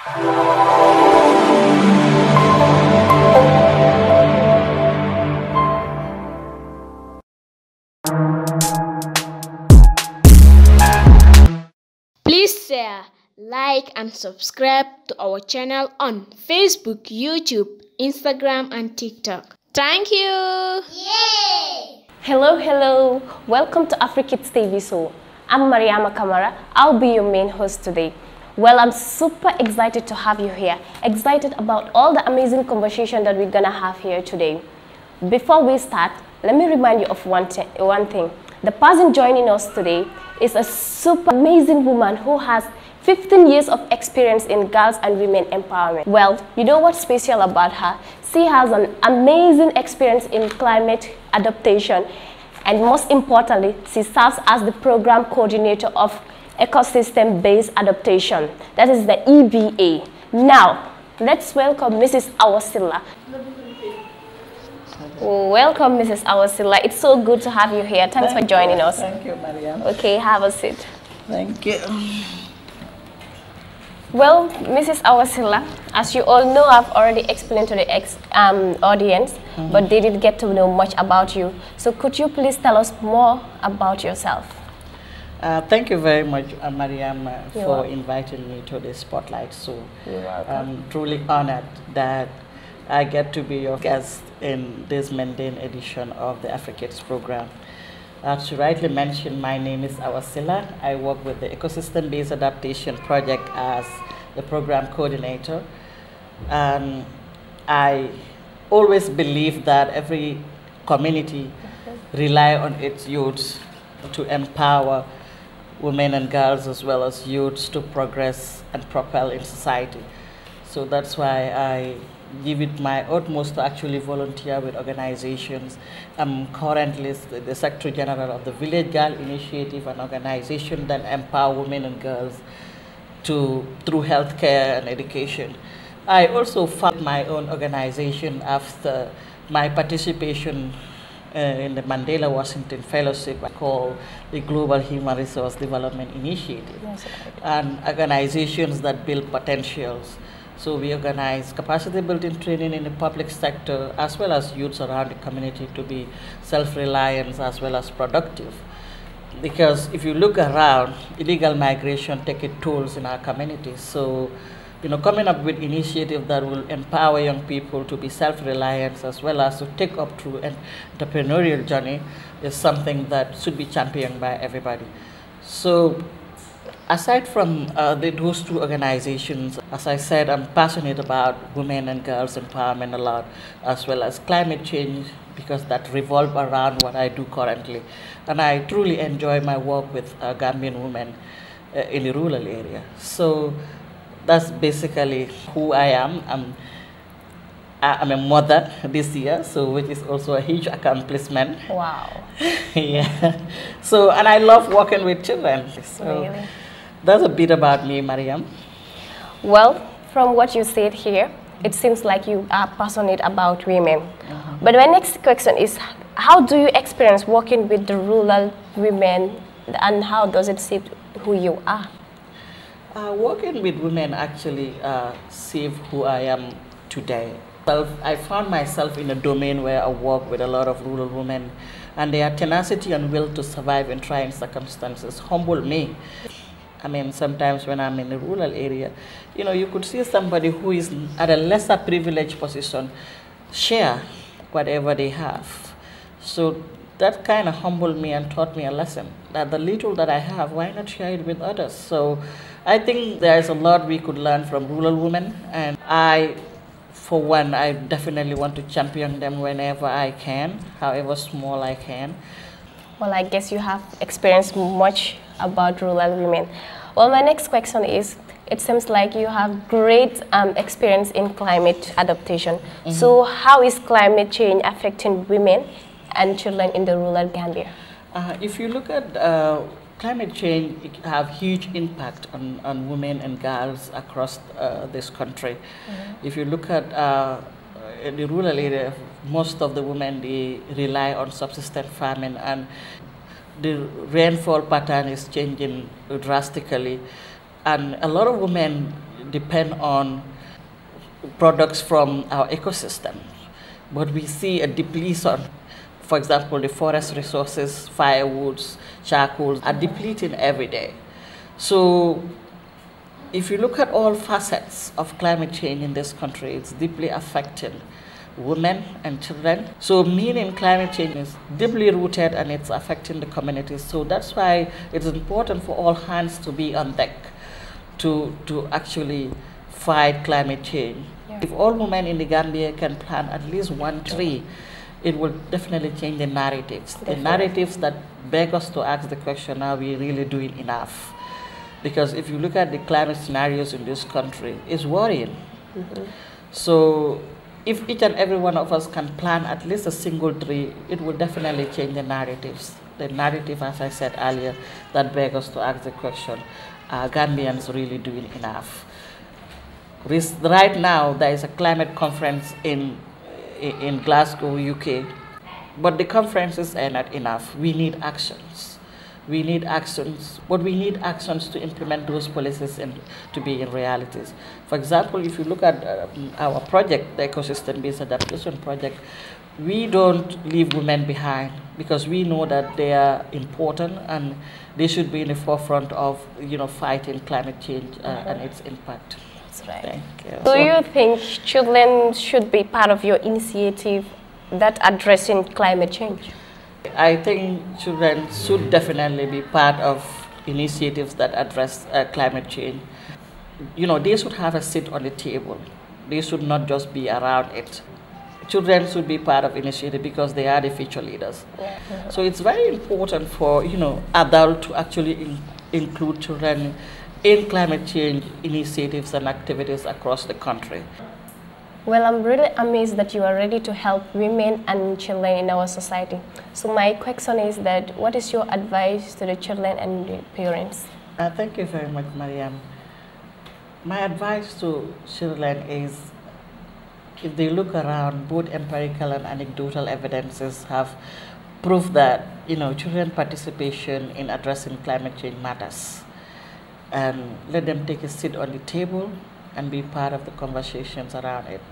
Please share, like and subscribe to our channel on Facebook, YouTube, Instagram and TikTok. Thank you! Yay! Hello, welcome to AfriKids TV show. I'm Mariama Kamara. I'll be your main host today. Well, I'm super excited to have you here, excited about all the amazing conversation that we're gonna have here today. Before we start, let me remind you of one thing. The person joining us today is a super amazing woman who has 15 years of experience in girls and women empowerment. Well, you know what's special about her? She has an amazing experience in climate adaptation, and most importantly, she serves as the program coordinator of ecosystem-based adaptation. That is the EBA. Now, let's welcome Mrs. Awa Sillah. Welcome, Mrs. Awa Sillah. It's so good to have you here. Thanks for joining us. Thank you, Mariam. Okay, have a seat. Thank you. Well, Mrs. Awa Sillah, as you all know, I've already explained to the audience, but they didn't get to know much about you. So could you please tell us more about yourself? Thank you very much, Mariam, for welcome. inviting me to the spotlight. So You're welcome. I'm truly honored that I get to be your guest in this mundane edition of the AfriKids program. As you rightly mentioned, my name is Awa Sillah. I work with the Ecosystem-Based Adaptation Project as the program coordinator. And I always believe that every community rely on its youth to empower women and girls as well as youths to progress and propel in society. So that's why I give it my utmost to actually volunteer with organizations. I'm currently the Secretary General of the Village Girl Initiative, an organization that empowers women and girls through healthcare and education. I also founded my own organization after my participation in the Mandela Washington Fellowship called the Global Human Resource Development Initiative, and organizations that build potentials. So we organize capacity building training in the public sector as well as youths around the community to be self-reliant as well as productive. Because if you look around, illegal migration takes tolls in our communities. So, coming up with initiatives that will empower young people to be self-reliant as well as to take up through an entrepreneurial journey is something that should be championed by everybody. So, aside from those two organizations, as I said, I'm passionate about women and girls empowerment a lot, as well as climate change, because that revolves around what I do currently. And I truly enjoy my work with Gambian women in the rural area. So that's basically who I am. I'm a mother this year, so which is also a huge accomplishment. Wow. Yeah. So, and I love working with children. So, really? That's a bit about me, Mariam. Well, from what you said here, it seems like you are passionate about women. But my next question is, how do you experience working with the rural women, and how does it shape who you are? Working with women actually shaped who I am today. Well, I found myself in a domain where I work with a lot of rural women, and their tenacity and will to survive in trying circumstances humble me. I mean, sometimes when I'm in a rural area, you could see somebody who is at a lesser privileged position share whatever they have. So that kind of humbled me and taught me a lesson, that the little that I have, why not share it with others? So I think there's a lot we could learn from rural women, and for one, I definitely want to champion them whenever I can, however small I can. Well, I guess you have experienced much about rural women. Well, my next question is, it seems like you have great experience in climate adaptation. So how is climate change affecting women and children in the rural Gambia? If you look at climate change, it have huge impact on women and girls across this country. If you look at in the rural area, most of the women, they rely on subsistence farming, and the rainfall pattern is changing drastically. And a lot of women depend on products from our ecosystem, but we see a depletion. For example, the forest resources, firewoods, charcoals are depleting every day. So if you look at all facets of climate change in this country, it's deeply affecting women and children. So meaning climate change is deeply rooted and it's affecting the communities. So that's why it's important for all hands to be on deck to actually fight climate change. Yeah. If all women in the Gambia can plant at least one tree, it will definitely change the narratives. Definitely. The narratives that beg us to ask the question, are we really doing enough? Because if you look at the climate scenarios in this country, it's worrying. So if each and every one of us can plant at least a single tree, it will definitely change the narratives. The narrative, as I said earlier, that begs us to ask the question, are Gambians really doing enough? Right now, there is a climate conference in Glasgow, UK, but the conferences are not enough. We need actions. We need actions, but we need actions to implement those policies and to be in realities. For example, if you look at our project, the Ecosystem-Based Adaptation Project, we don't leave women behind because we know that they are important and they should be in the forefront of fighting climate change and its impact. That's right. Thank you. Do you think children should be part of your initiative that addressing climate change? I think children should definitely be part of initiatives that address climate change. They should have a seat on the table. They should not just be around it. Children should be part of initiative because they are the future leaders. Yeah. So it's very important for adults to actually include children in climate change initiatives and activities across the country. Well, I'm really amazed that you are ready to help women and children in our society. So my question is that, what is your advice to the children and the parents? Thank you very much, Mariam. My advice to children is, if they look around, both empirical and anecdotal evidences have proved that children participation in addressing climate change matters. And let them take a seat on the table and be part of the conversations around it.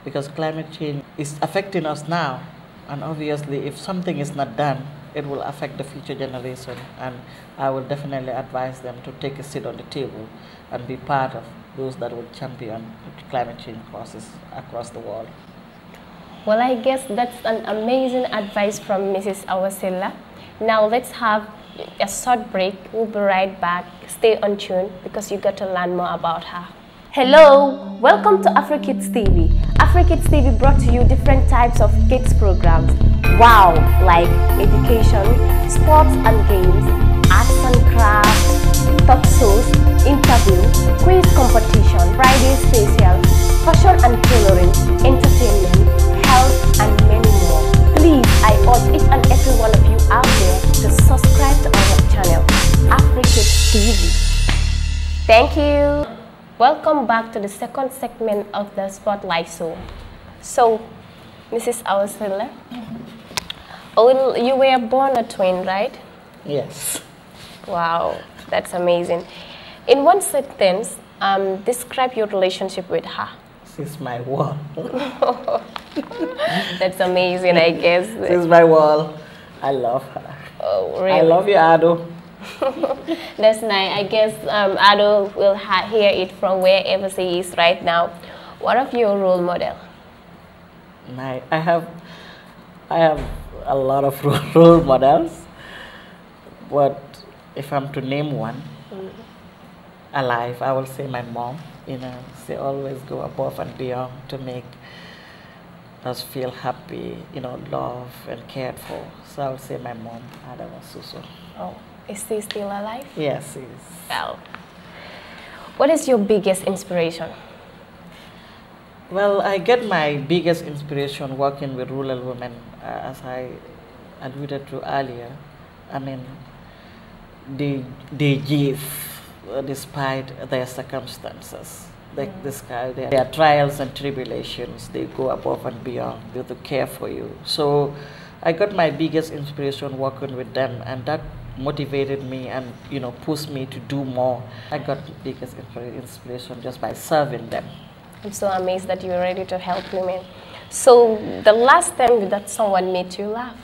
Because climate change is affecting us now, and obviously if something is not done, it will affect the future generation, and I will definitely advise them to take a seat on the table and be part of those that will champion climate change causes across the world. Well, I guess that's an amazing advice from Mrs. Awa Sillah. Now let's have a short break. We'll be right back. Stay on tune because you got to learn more about her. Hello, welcome to AfriKids TV. AfriKids TV brought to you different types of kids programs. Wow, like education, sports and games, arts and crafts, talk shows, interview, quiz competition, Friday special, fashion and tailoring, entertainment, health and many more. Please, I urge each and every one of you out there to subscribe to our channel, AfriKids TV. Thank you. Welcome back to the second segment of the Spotlight Show. So, Mrs. Awa Sillah, you were born a twin, right? Yes. Wow, that's amazing. In one sentence, describe your relationship with her. She's my wall. That's amazing, I guess. She's my wall. I love her. Oh, really? I love you, Ado. That's nice. I guess Ado will hear it from wherever she is right now. What of your role model? I have a lot of role models, but if I'm to name one alive, I will say my mom. She always go above and beyond to make us feel happy, loved and cared for. So I will say my mom, Awa Sillah. Oh. Is she still alive? Yes, she is. Well, what is your biggest inspiration? Well, I get my biggest inspiration working with rural women, as I alluded to earlier. I mean, they give despite their circumstances. Their trials and tribulations, they go above and beyond to care for you. So I got my biggest inspiration working with them, and that motivated me and pushed me to do more. I got the biggest inspiration just by serving them. I'm so amazed that you're ready to help women. So the last time that someone made you laugh?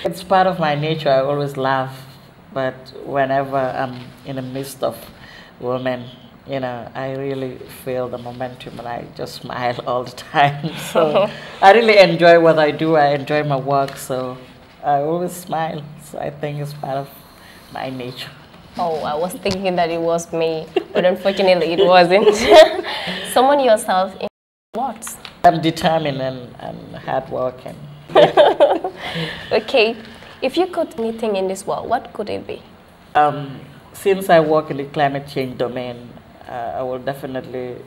It's part of my nature. I always laugh, but whenever I'm in the midst of women, I really feel the momentum and I just smile all the time. So I really enjoy what I do. I enjoy my work, so I always smile. So I think it's part of my nature. Oh, I was thinking that it was me, but unfortunately it wasn't. Summon yourself in words. I'm determined and hardworking. Okay, if you could do anything in this world, what could it be? Since I work in the climate change domain, I will definitely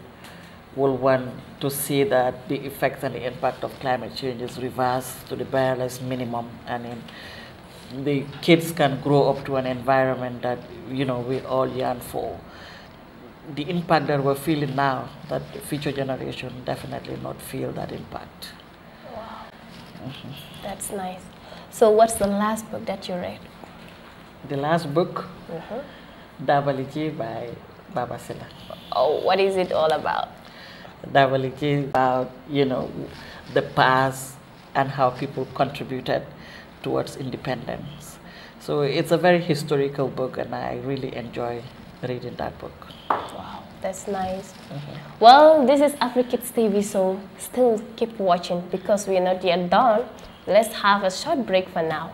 want to see that the effects and the impact of climate change is reversed to the barest minimum, and the kids can grow up to an environment that we all yearn for. The impact that we're feeling now, that the future generation definitely not feel that impact. Wow, that's nice. So what's the last book that you read? The last book, Dabaliji by Awa Sillah. Oh, what is it all about? Dabaliji about the past and how people contributed towards independence. So it's a very historical book, and I really enjoy reading that book. Wow, that's nice. Well, this is AfriKids TV, so still keep watching because we're not yet done. Let's have a short break for now.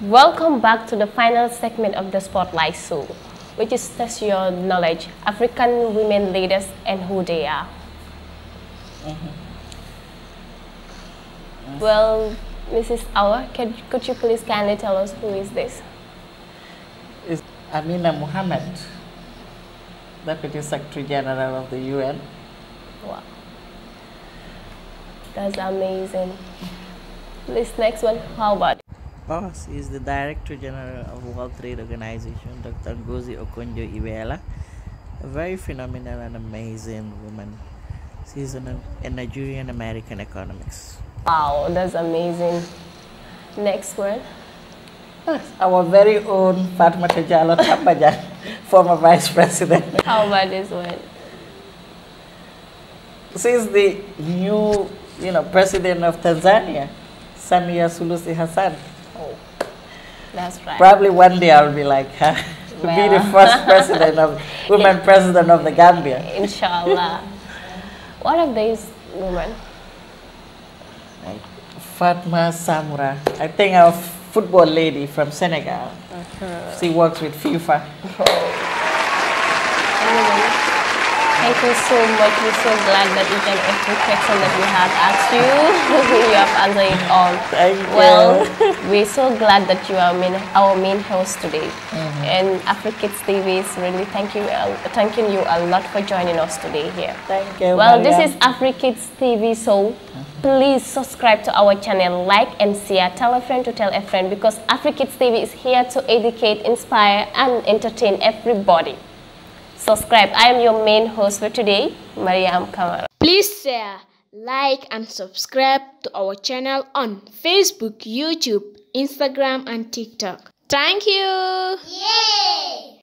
Welcome back to the final segment of the Spotlight Show, which is Test Your Knowledge, African women leaders and who they are. Well, Mrs. Awa, could you please kindly tell us who is this? It's Amina Mohammed, Deputy Secretary General of the UN. Wow. That's amazing. This next one, how about? Boss is the Director General of World Trade Organization, Dr. Ngozi Okonjo-Iweala, a very phenomenal and amazing woman. She's a Nigerian American economist. Wow, that's amazing. Next one. Our very own Fatmata Jallow Tambaja, former Vice President. How about this one? She's the new, President of Tanzania, Samia Suluhu Hassan. Oh, that's right. Probably one day I'll be like her. Be the first woman president of the Gambia. Inshallah. What of these women? Fatma Samura, I think a football lady from Senegal. She works with FIFA. Anyway, thank you so much. We're so glad that each and every question that we have asked you, you have answered it all. Thank you. Well, we're so glad that you are our main host today. And AfriKids TV is really thanking you a lot for joining us today here. Thank you. Well, Maria. this is AfriKids TV, so please subscribe to our channel, like and share, tell a friend to tell a friend, because AfriKids TV is here to educate, inspire and entertain everybody. Subscribe. I am your main host for today, Mariam Kamara. Please share, like and subscribe to our channel on Facebook, YouTube, Instagram and TikTok. Thank you. Yay!